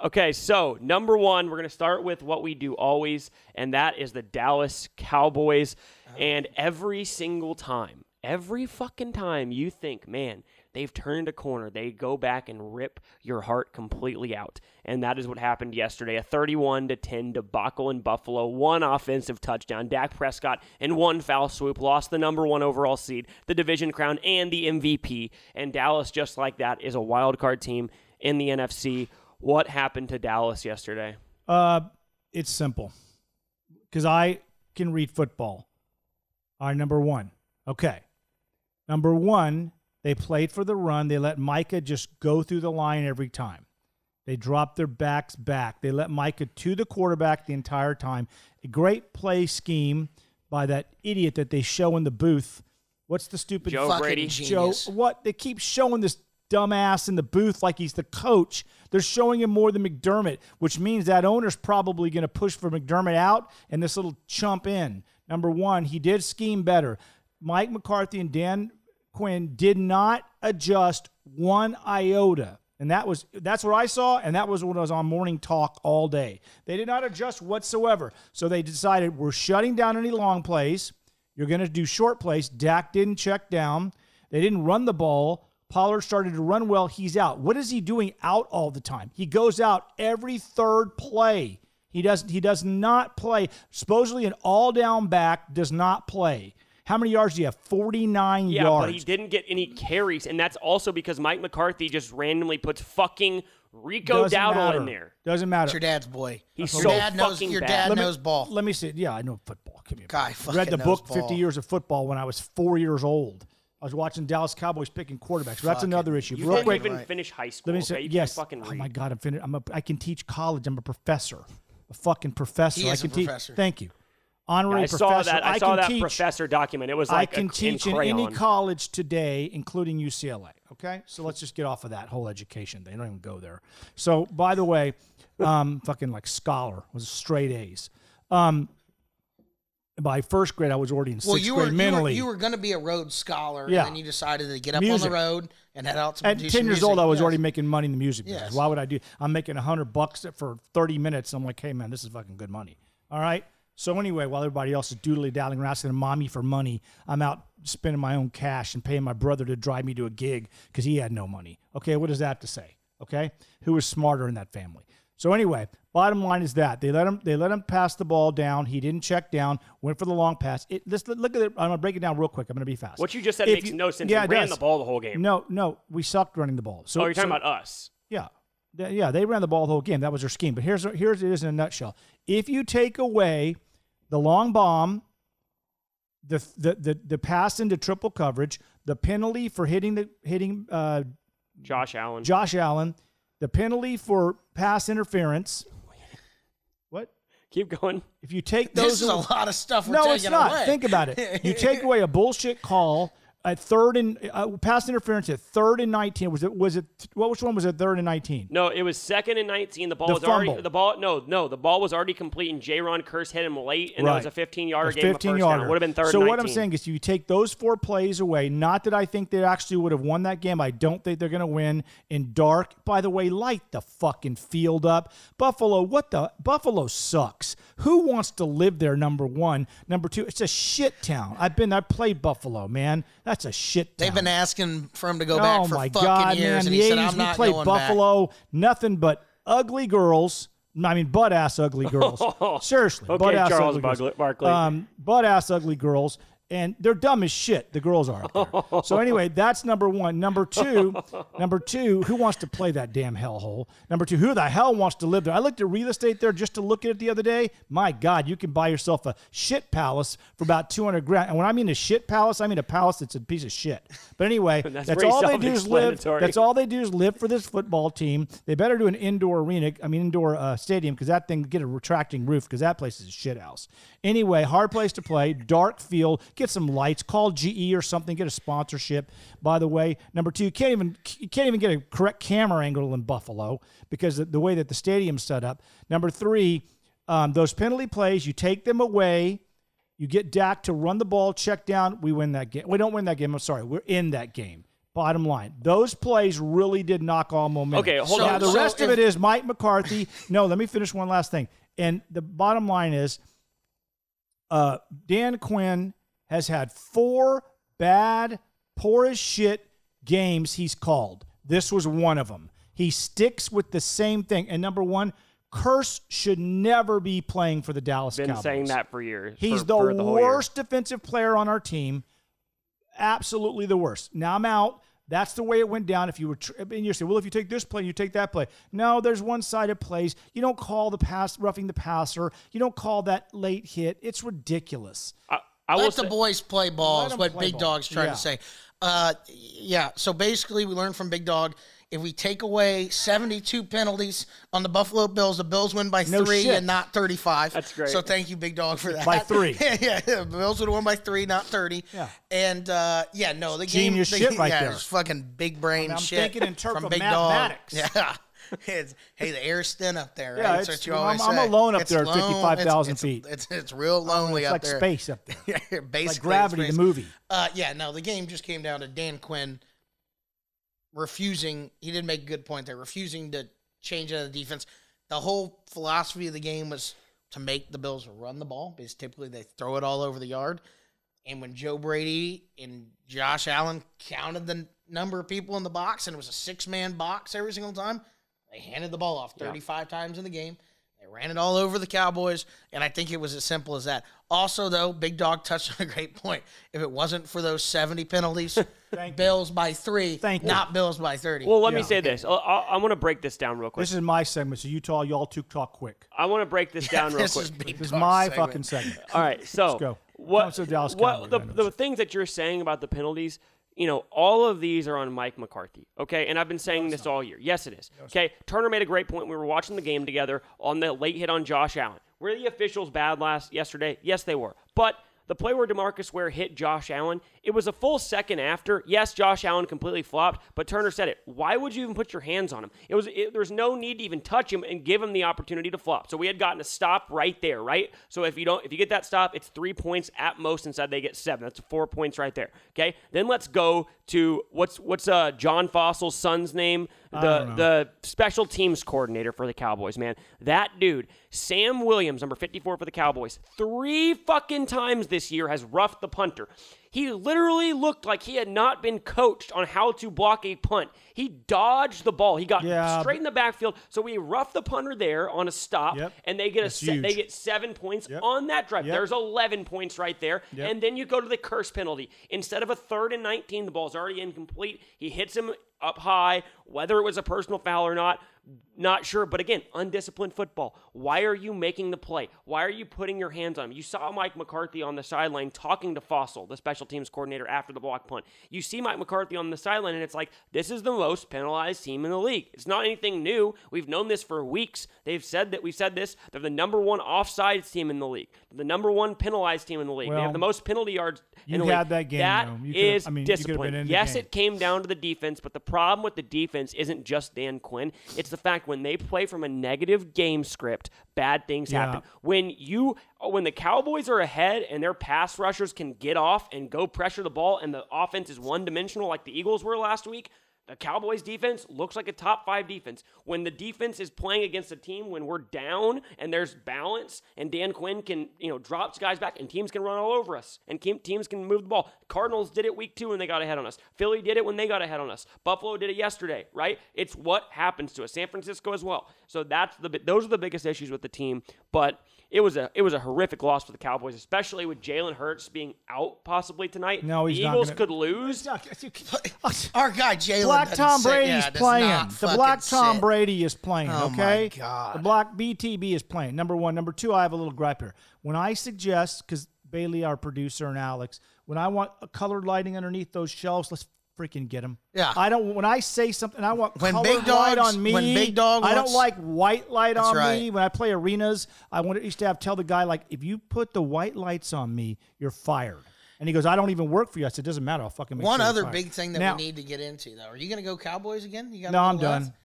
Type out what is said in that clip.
Okay, so number one, we're going to start with what we do always, and that is the Dallas Cowboys. And every single time, every fucking time you think, man, they've turned a corner, they go back and rip your heart completely out. And that is what happened yesterday. A 31-10 debacle in Buffalo, one offensive touchdown. Dak Prescott in one foul swoop lost the number one overall seed, the division crown, and the MVP. And Dallas, just like that, is a wild card team in the NFC. What happened to Dallas yesterday? It's simple. Because I can read football. All right, number one. Okay. Number one, they played for the run. They let Micah just go through the line every time. They dropped their backs back. They let Micah to the quarterback the entire time. A great play scheme by that idiot that they show in the booth. What's the stupid Joe Brady? Joe, what? They keep showing this dumbass in the booth like he's the coach. They're showing him more than McDermott, which means that owner's probably going to push for McDermott out and this little chump in. Number one, he did scheme better. Mike McCarthy and Dan Quinn did not adjust one iota. And that's what I saw, and that was when I was on Morning Talk all day. They did not adjust whatsoever. So they decided we're shutting down any long plays. You're going to do short plays. Dak didn't check down. They didn't run the ball. Pollard started to run well. He's out. What is he doing out all the time? He goes out every third play. He does not play. Supposedly an all-down back does not play. How many yards do you have? 49 yards. Yeah, but he didn't get any carries, and that's also because Mike McCarthy just randomly puts fucking Rico Dowdle in there. Doesn't matter. It's your dad's boy. He's your so dad knows, fucking Your bad. dad knows ball. Let me see. Yeah, I know football. Give me a Guy break. fucking read the knows book, ball. 50 Years of Football, when I was 4 years old. I was watching Dallas Cowboys picking quarterbacks. But that's another issue. You Real didn't quick, even finish high school. let me say, okay? You yes. can't fucking read. Oh, my God, I'm finished. I can teach college. I'm a professor. A fucking professor. He is I can a professor. Thank you. Honorary I professor. saw that teach, professor document. It was like I can teach in crayon. any college today, including UCLA. Okay, so let's just get off of that whole education thing. Don't even go there. So, by the way, fucking like scholar was straight A's. By first grade, I was already in sixth grade mentally. You were going to be a Rhodes Scholar, Yeah. and then you decided to get up Music. on the road and head out to At produce 10 years music. old, I was Yes. already making money in the music business. Yes. Why would I do? I'm making $100 for 30 minutes. I'm like, hey man, this is fucking good money. All right. So anyway, while everybody else is doodly-dallying around asking mommy for money, I'm out spending my own cash and paying my brother to drive me to a gig because he had no money. Okay, what does that have to say? Okay, who was smarter in that family? So anyway, bottom line is that they let him pass the ball down. He didn't check down. Went for the long pass. Let's look at it. I'm gonna break it down real quick. I'm gonna be fast. What you just said makes no sense. Yeah, They ran does. the ball the whole game. No, we sucked running the ball. So you're talking about us. Yeah. Yeah, they ran the ball the whole game. That was their scheme. But here's it is in a nutshell. If you take away the long bomb, the pass into triple coverage, the penalty for hitting Josh Allen, the penalty for pass interference. What? Keep going. If you take those, This is a lot of stuff we're no, taking it's not. away. Think about it. You take away a bullshit call at third and pass interference at 3rd and 19. Was it? Which one was it? 3rd and 19. No, it was 2nd and 19. The ball The was fumble. already the ball was already complete, and Jaron Curse hit him late, and Right. that was a 15-yarder A game. 15-yarder. It would have been 3rd So and 19. what I'm saying is, you take those 4 plays away. Not that I think they actually would have won that game. I don't think they're going to win in dark. By the way, light the fucking field up. Buffalo sucks. Who wants to live there? Number one. Number two, it's a shit town. I played Buffalo, man. That's a shit town. They've been asking for him to go back for my fucking God, years, man. and The he said, 80s, I'm not we played going Buffalo, nothing but ugly girls. I mean, butt-ass ugly girls. Seriously. Okay, butt-ass Charles ugly girls. Barkley. Butt-ass ugly girls. And they're dumb as shit. The girls are up there. So anyway, that's number one. Number two, who wants to play that damn hellhole? Number two, who the hell wants to live there? I looked at real estate there just to look at it the other day. My God, you can buy yourself a shit palace for about $200,000. And when I mean a shit palace, I mean a palace that's a piece of shit. But anyway, that's all they do is live. That's all they do is live for this football team. They better do an indoor stadium, because that thing get a retracting roof, because that place is a shit house. Anyway, hard place to play, dark field. Get some lights. Call GE or something. Get a sponsorship. By the way, number two, you can't even get a correct camera angle in Buffalo because of the way that the stadium's set up. Number three, those penalty plays, you take them away. You get Dak to run the ball, check down. We win that game. We don't win that game. I'm sorry. We're in that game. Bottom line, those plays really did knock all momentum. Okay, hold now, on. the rest of it is Mike McCarthy. No, let me finish one last thing. And the bottom line is Dan Quinn has had 4 bad, poor as shit games he's called. This was one of them. He sticks with the same thing. And number one, Curse should never be playing for the Dallas Cowboys. Been saying that for years. He's for the whole worst defensive player on our team. Absolutely the worst. Now I'm out. That's the way it went down. If you were, and you say, well, if you take this play, you take that play. No, there's one-sided plays. You don't call the pass roughing the passer. You don't call that late hit. It's ridiculous. Let the boys play ball is what Big Dog's trying to say. So basically we learned from Big Dog, if we take away 72 penalties on the Buffalo Bills, the Bills win by 3 and not 35. That's great. So thank you, Big Dog, for that. By 3. The Bills would have won by 3, not 30. Yeah. And, the Genius game. shit right there. It's fucking big brain I'm shit. thinking in terms from of Big mathematics. Dog. Yeah. Hey, the air's thin up there, right? Yeah, That's what you always I'm say. alone up It's there at lone. 55,000 feet. It's real lonely It's up like there. space up there. Yeah, basically like Gravity, space. the movie. The game just came down to Dan Quinn refusing. He did make a good point there, refusing to change out of the defense. The whole philosophy of the game was to make the Bills run the ball, because typically they throw it all over the yard. And when Joe Brady and Josh Allen counted the number of people in the box, and it was a 6-man box every single time, they handed the ball off 35 times in the game. They ran it all over the Cowboys, and I think it was as simple as that. Also, though, Big Dog touched on a great point. If it wasn't for those 70 penalties, Bills by 3, not Bills by 30. Well, let me say this. I want to break this down real quick. This is my segment, so y'all two talk quick. I want to break this down real quick. This is my fucking segment. All right, so let's go. The things that you're saying about the penalties, all of these are on Mike McCarthy, okay? And I've been saying this all year. Yes, it is. Okay, Turner made a great point. We were watching the game together on the late hit on Josh Allen. Were the officials bad yesterday? Yes, they were. But the play where DeMarcus Ware hit Josh Allen, it was a full second after. Yes, Josh Allen completely flopped, but Turner said it. Why would you even put your hands on him? There's no need to even touch him and give him the opportunity to flop. So we had gotten a stop right there, right? So if you get that stop, it's 3 points at most. Instead, they get 7. That's 4 points right there. Okay. Then let's go to what's John Fossil's son's name, the special teams coordinator for the Cowboys. Man, that dude, Sam Williams, number 54 for the Cowboys, 3 fucking times this year has roughed the punter. He literally looked like he had not been coached on how to block a punt. He dodged the ball. He got straight in the backfield. So we roughed the punter there on a stop, and they get they get 7 points on that drive. There's 11 points right there. And then you go to the curse penalty. Instead of a 3rd and 19, the ball's already incomplete. He hits him up high, whether it was a personal foul or not sure. But again, undisciplined football. Why are you making the play? Why are you putting your hands on him? You saw Mike McCarthy on the sideline talking to Fossil, the special teams coordinator, after the block punt. You see Mike McCarthy on the sideline, and it's like, this is the most penalized team in the league. It's not anything new. We've known this for weeks. We've said this. They're the number 1 offsides team in the league. They're the number 1 penalized team in the league. They have the most penalty yards in the league. You had that game, that is discipline. Yes, it came down to the defense, but the problem with the defense isn't just Dan Quinn. It's the fact when they play from a negative game script, bad things happen. When the Cowboys are ahead and their pass rushers can get off and go pressure the ball, and the offense is one-dimensional like the Eagles were last week, the Cowboys defense looks like a top 5 defense. When the defense is playing against a team when we're down and there's balance and Dan Quinn can, drops guys back and teams can run all over us and teams can move the ball. Cardinals did it week 2 when they got ahead on us. Philly did it when they got ahead on us. Buffalo did it yesterday, right? It's what happens to us. San Francisco as well. So those are the biggest issues with the team, but it was a horrific loss for the Cowboys, especially with Jalen Hurts being out possibly tonight. No, he's the not Eagles gonna, could lose. Our guy Jalen. Black Tom Brady's playing. The Black Tom sit. Brady is playing. Oh Okay, my God. The Black BTB is playing. Number 1, number 2. I have a little gripe here. When I suggest, because Bailey, our producer, and Alex, when I want a colored lighting underneath those shelves, let's freaking get them. Yeah. I don't. When I say something, I want when colored Big light Dogs, on me. When Big Dog I wants, don't like white light on right. me. When I play arenas, used to tell the guy, like, if you put the white lights on me, you're fired. And he goes, I don't even work for you. I said, doesn't matter. I'll fucking make One sure other you're fired. big thing that we need to get into, though. Are you going to go Cowboys again? No, I'm done.